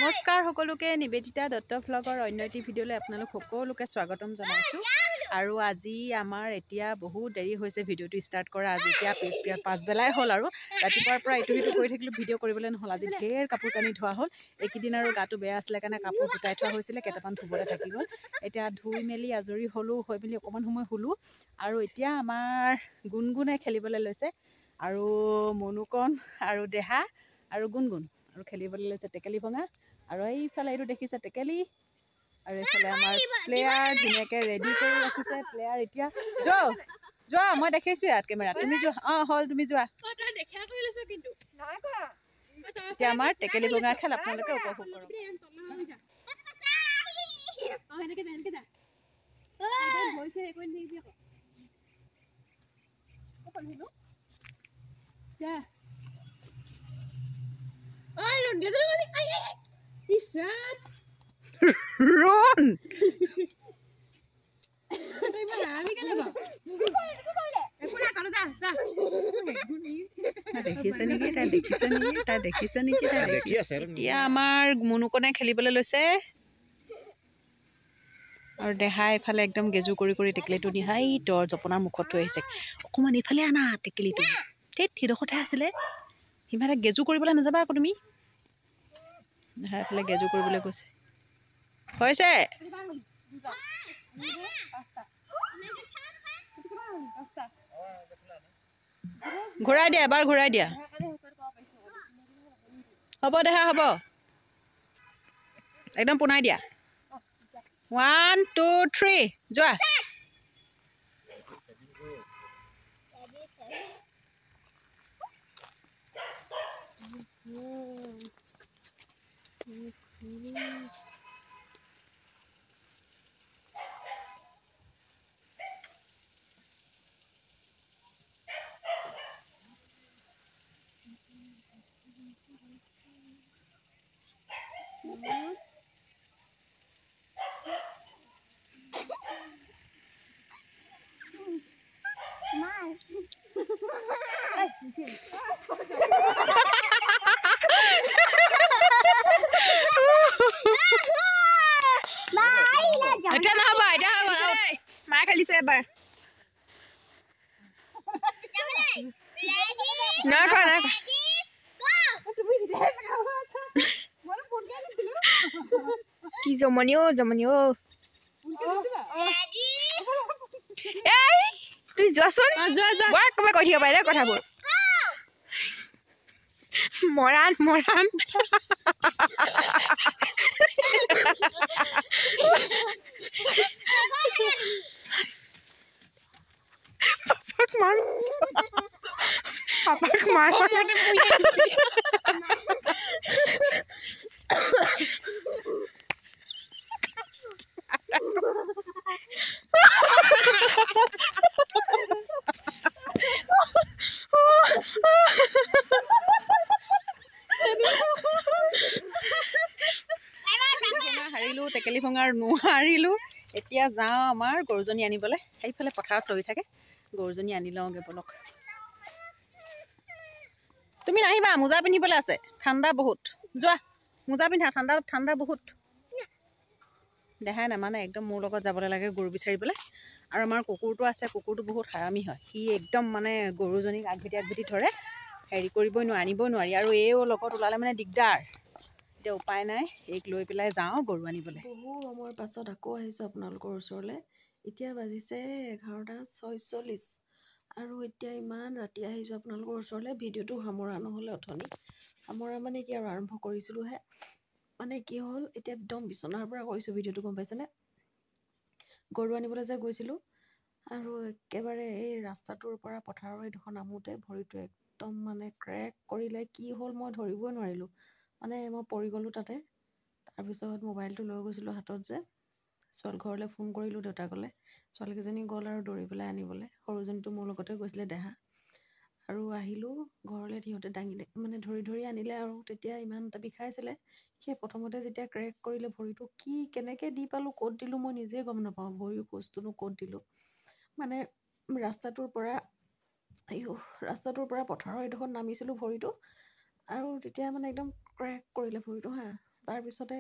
নমস্কাৰ সকলোকে নিবেদিতা দত্ত ভ্লগৰ অন্য এটি ভিডিঅ'লৈ আপোনালোক সকলোকে স্বাগতম জনাইছোঁ আৰু আজি আমাৰ এতিয়া বহুত দেৰি হৈছে ভিডিঅ'টো ষ্টাৰ্ট কৰা আজি এতিয়া পাছবেলাই হ'ল আৰু ৰাতিপুৱাৰ পৰা ইটো সিটো কৰি থাকিলোঁ ভিডিঅ' কৰিবলৈ নহ'ল আজি ঢেৰ কাপোৰ কানি ধোৱা হ'ল এইকেইদিন আৰু গাটো বেয়া আছিলে কাৰণে কাপোৰ গোটাই থোৱা হৈছিলে কেইটামান ধুবলৈ থাকি গ'ল এতিয়া ধুই মেলি আজৰি হ'লোঁ হৈ মেলি অকণমান সময় শুলোঁ আৰু এতিয়া আমাৰ গুণগুণে খেলিবলৈ লৈছে আৰু মনুকণ আৰু দেহা আৰু গুণগুণ আৰু খেলিবলৈ লৈছে টেকেলি ভঙা আৰু এইফালে এইটো দেখিছে টেকেলি আৰু এইফালে আমাৰ প্লেয়াৰ ধুনীয়াকৈ ৰেডি কৰি ৰাখিছে প্লেয়াৰ এতিয়া যোৱা মই দেখিছোঁ ইয়াত কেমেৰা তুমি যোৱা অঁ হ'ল তুমি যোৱা এতিয়া আমাৰ টেকেলি ভঙা খেল আপোনালোকে উপভোগ কৰক Run! এতিয়া আমাৰ মুনুকনে খেলিবলৈ লৈছে আৰু দেহা এইফালে একদম গেজু কৰি কৰি টেকেলিটো নিহাই দৰ জপনাৰ মুখত থৈ আহিছে অকণমান এইফালে আনা টেকেলিটো সেই ঠিডোখৰতে আছিলে সিফালে গেজু কৰিবলৈ নাযাবা আকৌ তুমি দেহা এইফালে গেজু কৰিবলৈ গৈছে হৈছে ঘূৰাই দিয়া এবাৰ ঘূৰাই দিয়া হ'ব দেহা হ'ব একদম পোনাই দিয়া 1 2 3 যোৱা এতিয়া নহ'ব এতিয়া মায়ে খেলিছে এবাৰ কি জমনি অ' এই তুমি যোৱাচোন বৰ ক'ৰবাত কৈ থাকিব পাৰে দেই কথাবোৰ মৰাণ পাপাক মাৰ হাৰিলোঁ টেকেলি ভঙাৰ নোৱাৰিলোঁ এতিয়া যাওঁ আমাৰ গৰুজনী আনিবলৈ সেইফালে পথাৰত চৰি থাকে গৰুজনী আনি লওঁগৈ বলক তুমি নাহিবা মোজা পিন্ধিবলৈ আছে ঠাণ্ডা বহুত যোৱা মোজা পিন্ধা ঠাণ্ডা বহুত দেখাই নামানে একদম মোৰ লগত যাবলৈ লাগে গৰু বিচাৰিবলৈ আৰু আমাৰ কুকুৰটো আছে কুকুৰটো বহুত হাৰামী হয় সি একদম মানে গৰুজনীক আগভেটি ধৰে হেৰি কৰিবই নোৱাৰি আনিবই নোৱাৰি আৰু এইও লগত ওলালে মানে দিগদাৰ এতিয়া উপায় নাই এইক লৈ পেলাই যাওঁ গৰু আনিবলৈ বহু সময়ৰ পাছত আকৌ আহিছোঁ আপোনালোকৰ ওচৰলৈ এতিয়া বাজিছে 11:46 আৰু এতিয়া ইমান ৰাতি আহিছোঁ আপোনালোকৰ ওচৰলৈ ভিডিঅ'টো সামৰা নহ'লে অথনি সামৰা মানে কি আৰু আৰম্ভ কৰিছিলোঁহে মানে কি হ'ল এতিয়া একদম বিচনাৰ পৰা কৰিছোঁ ভিডিঅ'টো গম পাইছেনে গৰু আনিবলৈ যে গৈছিলোঁ আৰু একেবাৰে এই ৰাস্তাটোৰ পৰা পথাৰৰ এইডোখৰ নামোতে ভৰিটো একদম মানে ক্ৰেক কৰিলে কি হ'ল মই ধৰিবই নোৱাৰিলোঁ মানে মই পৰি গ'লোঁ তাতে তাৰপিছত মোবাইলটো লৈ গৈছিলোঁ হাতত যে ঘৰলৈ ফোন কৰিলোঁ দেউতাকলৈ ছোৱালীকেইজনী গ'ল আৰু দৌৰি পেলাই আনিবলৈ সৰুজনীটো মোৰ লগতে গৈছিলে দেহা আৰু আহিলোঁ ঘৰলৈ সিহঁতে মানে ধৰি আনিলে আৰু তেতিয়া ইমান এটা বিষাইছিলে সেই প্ৰথমতে যেতিয়া ক্ৰেক কৰিলে ভৰিটো কি কেনেকৈ দি পালোঁ ক'ত দিলোঁ মই নিজে গম নাপাওঁ ভৰিৰ খোজটোনো ক'ত দিলোঁ মানে ৰাস্তাটোৰ পৰা পথাৰৰ এইডোখৰত নামিছিলোঁ ভৰিটো আৰু তেতিয়া মানে একদম ক্ৰেক কৰিলে ভৰিটো তাৰপিছতে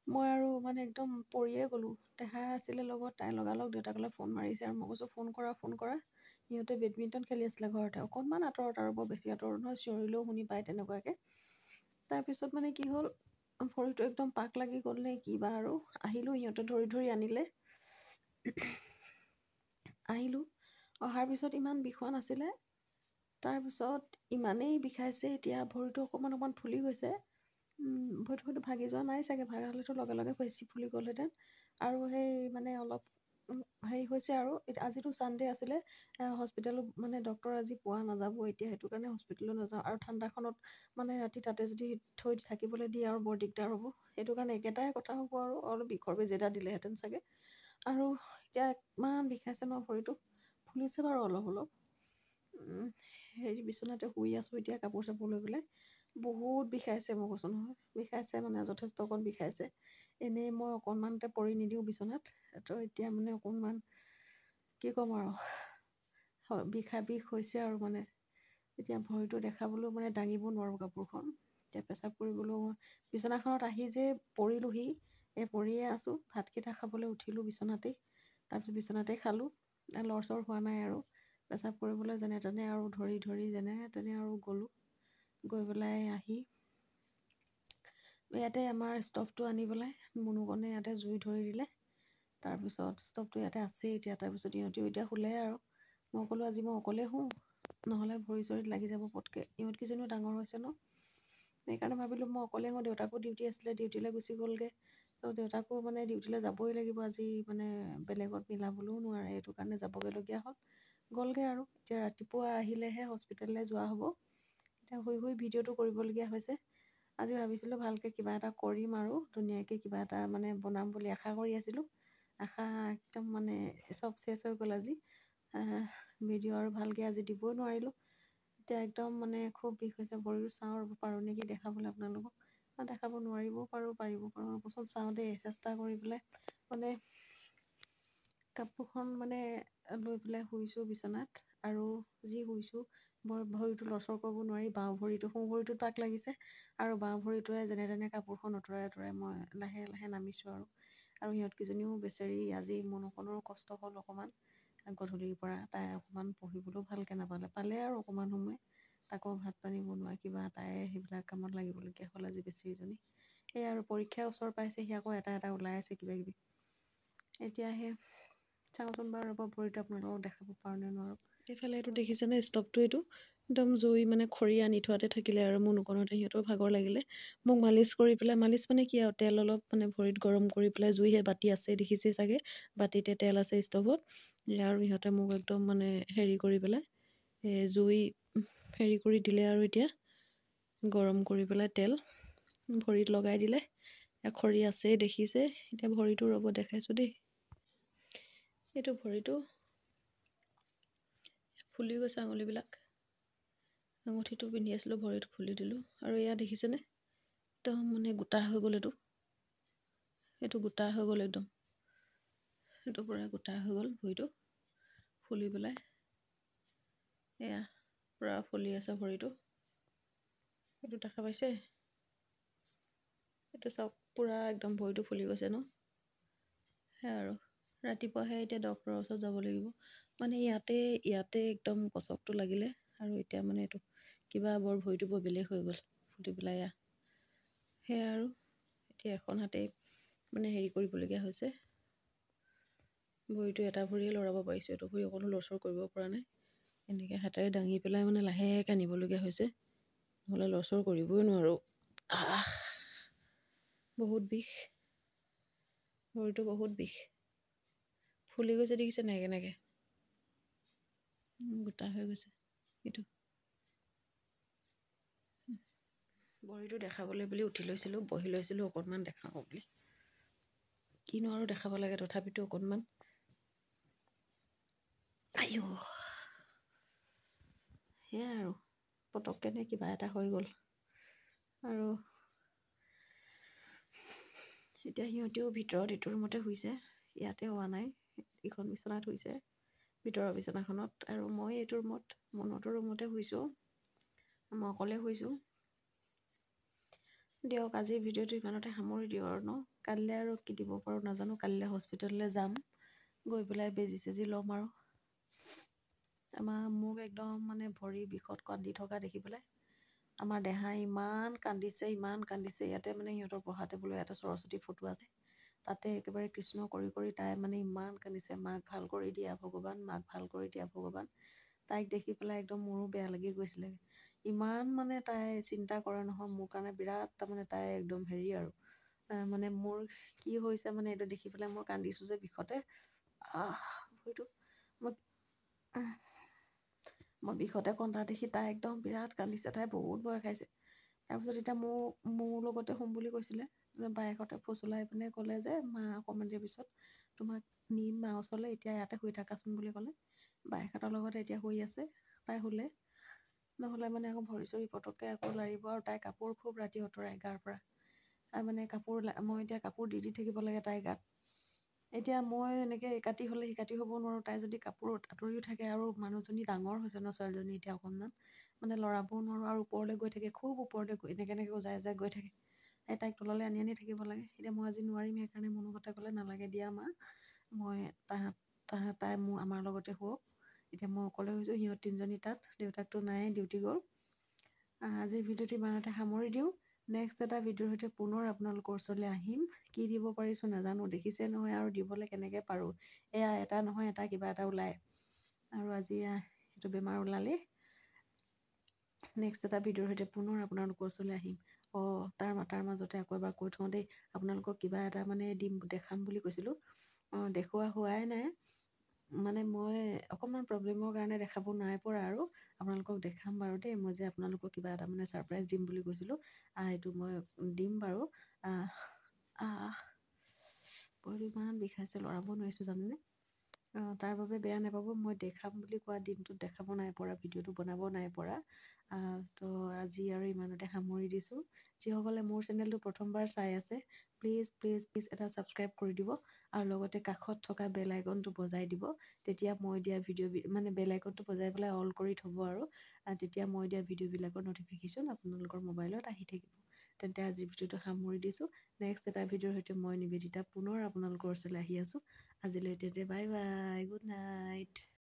মই আৰু মানে একদম পৰিয়ে গ'লোঁ। দেহা আছিলে লগত, তাই লগালগ দেউতাকলৈ ফোন মাৰিছে আৰু মই কৈছোঁ ফোন কৰা। সিহঁতে বেডমিণ্টন খেলি আছিলে ঘৰতে, অকণমান আঁতৰত আৰু বৰ বেছি আঁতৰত নহয়, চিঞৰিলেও শুনি পায় তেনেকুৱাকৈ। তাৰপিছত মানে কি হ'ল, ভৰিটো একদম পাক লাগি গ'ল নে কিবা আৰু। আহিলোঁ, সিহঁতে ধৰি আনিলে। আহিলোঁ, অহাৰ পিছত ইমান বিষোৱা নাছিলে। তাৰপিছত ইমানেই বিষাইছে এতিয়া, ভৰিটো অকণমান ফুলি গৈছে। ভৰিটো হয়তো ভাগি যোৱা নাই চাগে, ভাগা হ'লেতো লগে বেছি ফুলি গ'লহেঁতেন। আৰু সেই মানে অলপ হেৰি হৈছে আৰু। আজিতো ছানডে আছিলে, হস্পিটেলো মানে ডক্টৰ আজি পোৱা নাযাব এতিয়া, সেইটো কাৰণে হস্পিটেলো নাযাওঁ। আৰু ঠাণ্ডাখনত মানে ৰাতি তাতে যদি থৈ থাকিবলৈ দিয়ে আৰু বৰ দিগদাৰ হ'ব। সেইটো কাৰণে একেটাই কথা হ'ব আৰু অলপ বিষৰ বেজি এটা দিলেহেঁতেন চাগে। আৰু এতিয়া ইমান বিষাইছে ন ভৰিটো, ফুলিছে বাৰু অলপ। হেৰি বিচনাতে শুই আছোঁ এতিয়া, কাপোৰ চাপোৰ লৈ পেলাই। বহুত বিষাইছে, মই কৈছোঁ নহয়, বিষাইছে মানে যথেষ্ট অকণ বিষাইছে। এনেই মই অকণমানতে পৰি নিদিওঁ বিচনাত, তো এতিয়া মানে অকণমান কি ক'ম আৰু, বিষ হৈছে আৰু মানে। এতিয়া ভৰিটো দেখাবলৈও মানে দাঙিব নোৱাৰোঁ কাপোৰখন। এতিয়া পেচাব কৰিবলৈও বিচনাখনত আহি যে পৰিলোহি, পৰিয়ে আছোঁ। ভাতকেইটা খাবলৈ উঠিলোঁ বিচনাতেই, তাৰপিছত বিচনাতেই খালোঁ। লৰচৰ হোৱা নাই আৰু। পেচাব কৰিবলৈ যেনে তেনে আৰু ধৰি যেনে তেনে আৰু গ'লোঁ। গৈ পেলাই আহি ইয়াতে আমাৰ ষ্টভটো আনি পেলাই মুনুকণে ইয়াতে জুই ধৰি দিলে। তাৰপিছত ষ্টভটো ইয়াতে আছেই এতিয়া। তাৰপিছত ইহঁতেও এতিয়া শুলে আৰু। মই ক'লোঁ আজি মই অকলেই শুওঁ, নহ'লে ভৰি চৰিত লাগি যাব পটকৈ। ইহঁতকেইজনীও ডাঙৰ হৈছে ন, সেইকাৰণে ভাবিলোঁ মই অকলেই শুওঁ। দেউতাকো ডিউটি আছিলে, ডিউটিলৈ গুচি গ'লগৈ। তো দেউতাকো মানে ডিউটিলৈ যাবই লাগিব আজি, মানে বেলেগত মিলাবলৈও নোৱাৰে, সেইটো কাৰণে যাবগৈলগীয়া গ'লগৈ আৰু। এতিয়া ৰাতিপুৱা আহিলেহে হস্পিটেললৈ যোৱা হ'ব। এতিয়া শুই ভিডিঅ'টো কৰিবলগীয়া হৈছে। আজি ভাবিছিলোঁ ভালকৈ কিবা এটা কৰিম আৰু ধুনীয়াকৈ কিবা এটা মানে বনাম বুলি আশা কৰি আছিলোঁ। আশা একদম মানে চব চেচ হৈ গ'ল আজি। ভিডিঅ' আৰু ভালকৈ আজি দিবই নোৱাৰিলোঁ। এতিয়া একদম মানে খুব বিষ হৈছে ভৰিটো। চাওঁ আৰু পাৰোঁ নেকি দেখাবলৈ আপোনালোকক। দেখাব নোৱাৰিবও পাৰোঁ, পাৰিব পাৰোঁ। ৰ'বচোন চাওঁ দেই, চেষ্টা কৰি পেলাই। মানে কাপোৰখন মানে লৈ পেলাই শুইছোঁ বিচনাত, আৰু যি শুইছোঁ ভৰিটো লৰচৰ কৰিব নোৱাৰি। বাওঁ ভৰিটো, সোঁ ভৰিটোত পাক লাগিছে, আৰু বাওঁ ভৰিটোৱে যেনে তেনে কাপোৰখন অঁতৰাই মই লাহে নামিছোঁ আৰু। সিহঁতকেইজনীও বেচেৰি আজি মনুকণৰো কষ্ট হ'ল অকণমান গধূলিৰ পৰা। তাই অকণমান পঢ়িবলৈও ভালকৈ পালে আৰু অকণমান সময়। তাকো ভাত পানী বনোৱা কিবা, তাই সেইবিলাক কামত লাগিবলগীয়া হ'ল আজি বেচেৰিজনী। সেই আৰু পৰীক্ষাৰ ওচৰ পাইছেহি, আকৌ এটা ওলাই আছে কিবাকিবি। এতিয়া সেই চাওঁচোন বাৰু, ৰ'ব ভৰিটো আপোনালোকক দেখাব পাৰোঁ নে নোৱাৰোঁ। এইফালে এইটো দেখিছেনে, ষ্টভটো এইটো একদম জুই মানে খৰি আনি থোৱাতে থাকিলে আৰু মুনুকণতে। সিহঁতৰ ভাগৰ লাগিলে, মোক মালিচ কৰি পেলাই, মালিচ মানে কি আৰু, তেল অলপ মানে ভৰিত গৰম কৰি পেলাই, জুই সেই বাতি আছে দেখিছেই চাগে, বাতিতে তেল আছে ষ্টভত। আৰু সিহঁতে মোক একদম মানে হেৰি কৰি পেলাই, জুই হেৰি কৰি দিলে আৰু এতিয়া গৰম কৰি পেলাই তেল ভৰিত লগাই দিলে। খৰি আছেই দেখিছে। এতিয়া ভৰিটো ৰ'ব দেখাইছোঁ দেই। এইটো ভৰিটো ফুলি গৈছে, আঙুলিবিলাক। আঙুঠিটো পিন্ধি আছিলোঁ, ভৰিত খুলি দিলোঁ। আৰু এয়া দেখিছেনে, একদম মানে গোটা হৈ গ'ল। এইটো গোটা হৈ গ'ল একদম। সেইটো পূৰা গোটা হৈ গ'ল ভৰিটো, ফুলি পেলাই। এয়া পূৰা ফুলি আছে ভৰিটো। এইটো দেখা পাইছে, এইটো চাওক, পূৰা একদম ভৰিটো ফুলি গৈছে ন। সেয়া আৰু ৰাতিপুৱাহে এতিয়া ডক্টৰৰ ওচৰত যাব লাগিব। মানে ইয়াতে একদম কচকটো লাগিলে, আৰু এতিয়া মানে এইটো কিবা ভৰিটো বৰ বেলেগ হৈ গ'ল ফুটি পেলাই। সেয়া আৰু এতিয়া এখন হাতেই মানে হেৰি কৰিবলগীয়া হৈছে। ভৰিটো এটা ভৰিয়ে লৰাব পাৰিছোঁ, এইটো ভৰি অকণো লৰচৰ কৰিব পৰা নাই। এনেকৈ হাতেৰে দাঙি পেলাই মানে লাহেকৈ নিবলগীয়া হৈছে, নহ'লে লৰচৰ কৰিবই নোৱাৰোঁ। বহুত বিষ, ভৰিটো বহুত বিষ। ফুলি গৈছে দেখিছে নাই, কেনেকৈ গোটা হৈ গৈছে। এইটো ভৰিটো দেখাবলৈ বুলি উঠি লৈছিলোঁ, বহি লৈছিলোঁ অকণমান দেখাওঁ বুলি। কিনো আৰু দেখাব লাগে, তথাপিতো অকণমান। আইও, সেয়াই আৰু পটককেনে কিবা এটা হৈ গ'ল। আৰু এতিয়া সিহঁতেও ভিতৰত এইটো ৰুমতে শুইছে, ইয়াতে হোৱা নাই। ইখন বিচনাত শুইছে, ভিতৰৰ বিচনাখনত। আৰু মই এইটো ৰুমত, মনৰটো ৰুমতে শুইছোঁ। মই অকলে শুইছোঁ। দিয়ক আজিৰ ভিডিঅ'টো ইমানতে সামৰি দিওঁ আৰু ন। কাইলৈ আৰু কি দিব পাৰোঁ নাজানো। কাইলৈ হস্পিটেললৈ যাম, গৈ পেলাই বেজি চেজি ল'ম আৰু। মোক একদম মানে ভৰি বিষত কান্দি থকা দেখি পেলাই আমাৰ দেহা ইমান কান্দিছে, ইমান কান্দিছে। ইয়াতে মানে সিহঁতৰ পঢ়া টেবুলৰ ইয়াতে সৰস্বতী ফটো আছে, তাতে একেবাৰে কৃষ্ণ কৰি কৰি তাই মানে ইমান কান্দিছে। মাক ভাল কৰি দিয়া ভগৱান, মাক ভাল কৰি দিয়া ভগৱান। তাইক দেখি পেলাই একদম মোৰো বেয়া লাগি গৈছিলে। ইমান মানে তাই চিন্তা কৰে নহয় মোৰ কাৰণে, বিৰাট তাৰমানে তাই একদম হেৰি আৰু মানে মোৰ কি হৈছে মানে এইটো দেখি পেলাই মই কান্দিছোঁ যে বিষতে। ভৰিটো মই মই বিষতে কন্দা দেখি তাই একদম বিৰাট কান্দিছে। তাই বহুত ভয় খাইছে। তাৰপিছত এতিয়া মোৰ লগতে শুম বুলি কৈছিলে। বায়েকহঁতে ফুচলাই পিনে ক'লে যে মা অকণমান দেৰি পিছত তোমাক নিম মা ওচৰলৈ, এতিয়া ইয়াতে শুই থাকাচোন বুলি ক'লে। বায়েকহঁতৰ লগতে এতিয়া শুই আছে। তাই শুলে, নহ'লে মানে আকৌ ভৰি চৰি পটককৈ আকৌ লাৰিব। আৰু তাই কাপোৰ খুব ৰাতি অঁতৰাই গাৰ পৰা। মানে মই এতিয়া কাপোৰ দি থাকিব লাগে তাইৰ গাত। এতিয়া মই এনেকৈ কাটি হ'লে কাটি হ'ব নোৱাৰোঁ। তাই যদি কাপোৰত আঁতৰিও থাকে, আৰু মানুহজনী ডাঙৰ হৈছে ন, ছোৱালীজনী এতিয়া অকণমান মানে লৰাবও নোৱাৰোঁ। আৰু ওপৰলৈ গৈ থাকে, খুব ওপৰলৈ এনেকৈ উজাই উজাই গৈ থাকে। তাইক তললৈ আনি আনি থাকিব লাগে। এতিয়া মই আজি নোৱাৰিম, সেইকাৰণে মনোহতে ক'লে নালাগে দিয়া মা, মই তাই আমাৰ লগতে শুৱক। এতিয়া মই অকলে হৈছোঁ, সিহঁত তিনিজনী তাত, দেউতাকটো নাই, ডিউটি গ'ল। আজিৰ ভিডিঅ'টো ইমানতে সামৰি দিওঁ। নেক্সট এটা ভিডিঅ'ৰ সৈতে পুনৰ আপোনালোকৰ ওচৰলৈ আহিম। কি দিব পাৰিছোঁ নাজানো, দেখিছে নহয় আৰু দিবলৈ কেনেকৈ পাৰোঁ। এয়া এটা নহয় এটা কিবা এটা ওলায়। আৰু আজি সেইটো বেমাৰ ওলালেই। নেক্সট এটা ভিডিঅ'ৰ সৈতে পুনৰ আপোনালোকৰ ওচৰলৈ আহিম। তাৰ মাজতে আকৌ এবাৰ কৈ থওঁ দেই, আপোনালোকক কিবা এটা মানে দেখাম বুলি কৈছিলোঁ। দেখুওৱা হোৱাই নাই, মানে মই অকণমান প্ৰব্লেমৰ কাৰণে দেখাব নাই পৰা। আৰু আপোনালোকক দেখাম বাৰু দেই। মই যে আপোনালোকক কিবা এটা মানে ছাৰপ্ৰাইজ দিম বুলি কৈছিলোঁ, এইটো মই দিম বাৰু। ভৰিটো ইমান বিষাইছে, লৰাব নোৱাৰিছোঁ জানেনে। তাৰ বাবে বেয়া নাপাব, মই দেখাম বুলি কোৱা দিনটোত দেখাব নাই পৰা, ভিডিঅ'টো বনাব নাই পৰা। তো আজি আৰু ইমানতে সামৰি দিছোঁ। যিসকলে মোৰ চেনেলটো প্ৰথমবাৰ চাই আছে, প্লিজ প্লিজ প্লিজ এটা ছাবস্ক্ৰাইব কৰি দিব। আৰু লগতে কাষত থকা বেল আইকনটো বজাই দিব। তেতিয়া মই দিয়া মানে বেল আইকনটো বজাই পেলাই অল কৰি থ'ব। আৰু তেতিয়া মই দিয়া ভিডিঅ'বিলাকৰ ন'টিফিকেশ্যন আপোনালোকৰ মোবাইলত আহি থাকিব। তেন্তে আজিৰ ভিডিঅ'টো সামৰি দিছোঁ। নেক্সট এটা ভিডিঅ'ৰ সৈতে মই নিবেদিতা পুনৰ আপোনালোকৰ ওচৰলৈ আহি আছোঁ। আজিলৈ বাই বাই, গুড নাইট।